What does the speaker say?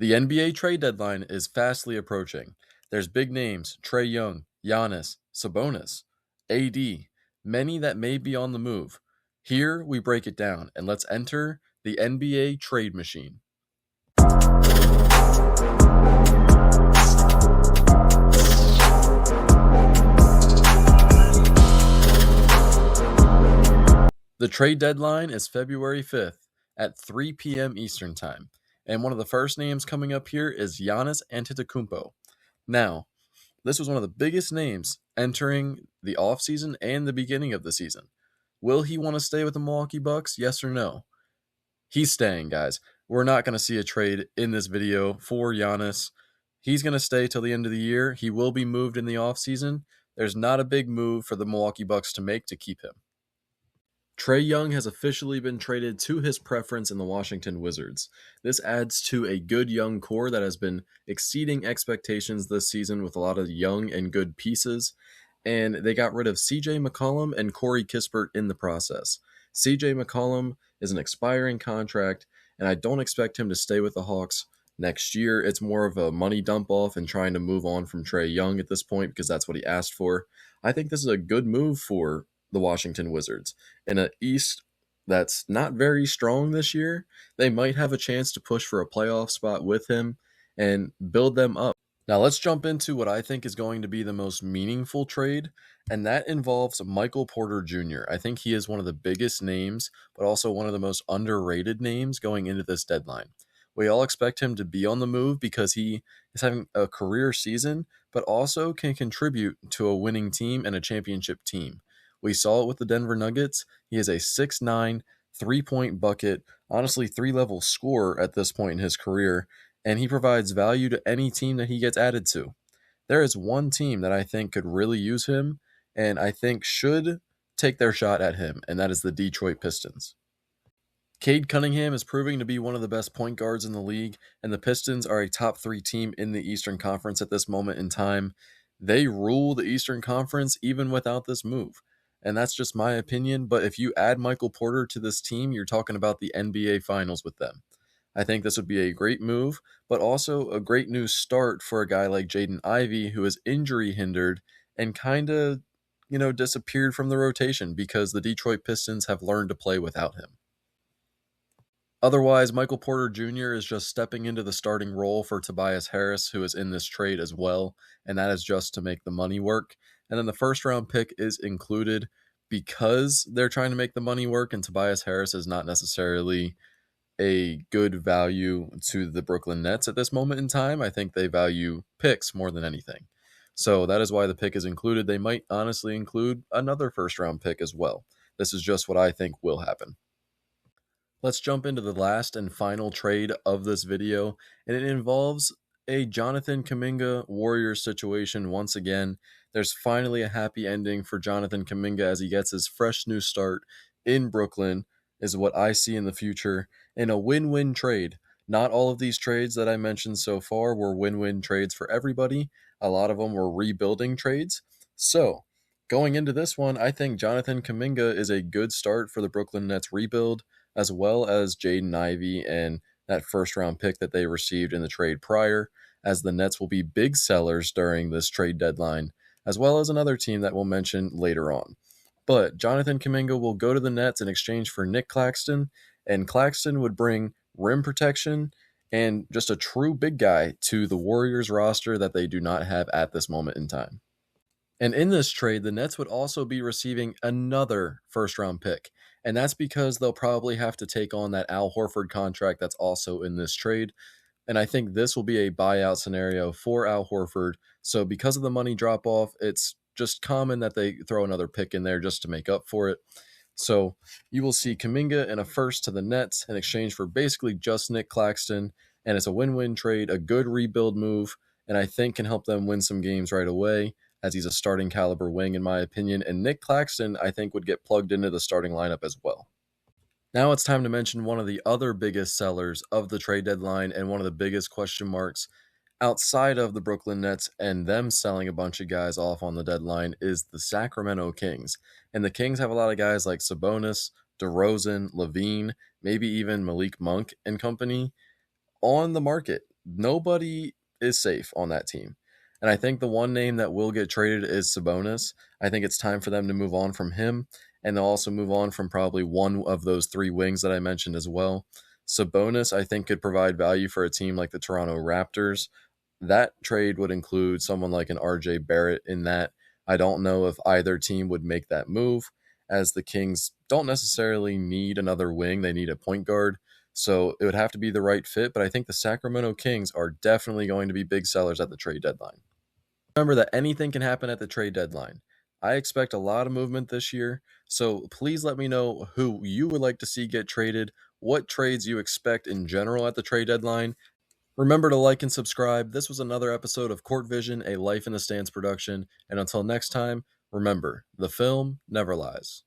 The NBA trade deadline is fastly approaching. There's big names: Trey Young, Giannis, Sabonis, AD, many that may be on the move. Here we break it down, and let's enter the NBA trade machine. The trade deadline is February 5th at 3 p.m. Eastern Time, and one of the first names coming up here is Giannis Antetokounmpo. Now, this was one of the biggest names entering the offseason and the beginning of the season. Will he want to stay with the Milwaukee Bucks? Yes or no? He's staying, guys. We're not going to see a trade in this video for Giannis. He's going to stay till the end of the year. He will be moved in the offseason. There's not a big move for the Milwaukee Bucks to make to keep him. Trey Young has officially been traded to his preference in the Washington Wizards. This adds to a good young core that has been exceeding expectations this season with a lot of young and good pieces, and they got rid of CJ McCollum and Corey Kispert in the process. CJ McCollum is an expiring contract, and I don't expect him to stay with the Hawks next year. It's more of a money dump off and trying to move on from Trey Young at this point because that's what he asked for. I think this is a good move for the Washington Wizards. In an East that's not very strong this year, they might have a chance to push for a playoff spot with him and build them up. Now let's jump into what I think is going to be the most meaningful trade, and that involves Michael Porter Jr. I think he is one of the biggest names, but also one of the most underrated names going into this deadline. We all expect him to be on the move because he is having a career season, but also can contribute to a winning team and a championship team. We saw it with the Denver Nuggets. He is a 6'9", three-point bucket, honestly three-level scorer at this point in his career, and he provides value to any team that he gets added to. There is one team that I think could really use him, and I think should take their shot at him, and that is the Detroit Pistons. Cade Cunningham is proving to be one of the best point guards in the league, and the Pistons are a top 3 team in the Eastern Conference at this moment in time. They rule the Eastern Conference even without this move. And that's just my opinion, but if you add Michael Porter to this team, you're talking about the NBA Finals with them. I think this would be a great move, but also a great new start for a guy like Jaden Ivey, who is injury hindered and kind of, disappeared from the rotation because the Detroit Pistons have learned to play without him. Otherwise, Michael Porter Jr. is just stepping into the starting role for Tobias Harris, who is in this trade as well, and that is just to make the money work. And then the first-round pick is included because they're trying to make the money work, and Tobias Harris is not necessarily a good value to the Brooklyn Nets at this moment in time. I think they value picks more than anything. So that is why the pick is included. They might honestly include another first-round pick as well. This is just what I think will happen. Let's jump into the last and final trade of this video, and it involves a Jonathan Kuminga Warriors situation once again. There's finally a happy ending for Jonathan Kuminga as he gets his fresh new start in Brooklyn, is what I see in the future, in a win-win trade. Not all of these trades that I mentioned so far were win-win trades for everybody. A lot of them were rebuilding trades. So, going into this one, I think Jonathan Kuminga is a good start for the Brooklyn Nets rebuild, as well as Jaden Ivey and that first-round pick that they received in the trade prior, as the Nets will be big sellers during this trade deadline, as well as another team that we'll mention later on. But Jonathan Kuminga will go to the Nets in exchange for Nick Claxton, and Claxton would bring rim protection and just a true big guy to the Warriors roster that they do not have at this moment in time. And in this trade, the Nets would also be receiving another first-round pick, and that's because they'll probably have to take on that Al Horford contract that's also in this trade. And I think this will be a buyout scenario for Al Horford. So because of the money drop-off, it's just common that they throw another pick in there just to make up for it. So you will see Kuminga and a first to the Nets in exchange for basically just Nick Claxton, and it's a win-win trade, a good rebuild move, and I think can help them win some games right away, as he's a starting caliber wing in my opinion, and Nick Claxton I think would get plugged into the starting lineup as well. Now it's time to mention one of the other biggest sellers of the trade deadline and one of the biggest question marks outside of the Brooklyn Nets and them selling a bunch of guys off on the deadline is the Sacramento Kings. And the Kings have a lot of guys like Sabonis, DeRozan, Levine, maybe even Malik Monk and company on the market. nobody is safe on that team. And I think the one name that will get traded is Sabonis. I think it's time for them to move on from him, and they'll also move on from probably one of those three wings that I mentioned as well. Sabonis, I think, could provide value for a team like the Toronto Raptors. That trade would include someone like an RJ Barrett in that. I don't know if either team would make that move, as the Kings don't necessarily need another wing. They need a point guard. So it would have to be the right fit, but I think the Sacramento Kings are definitely going to be big sellers at the trade deadline. Remember that anything can happen at the trade deadline. I expect a lot of movement this year, so please let me know who you would like to see get traded, what trades you expect in general at the trade deadline. Remember to like and subscribe. This was another episode of Court Vision, a Life in the Stands production, and until next time, remember, the film never lies.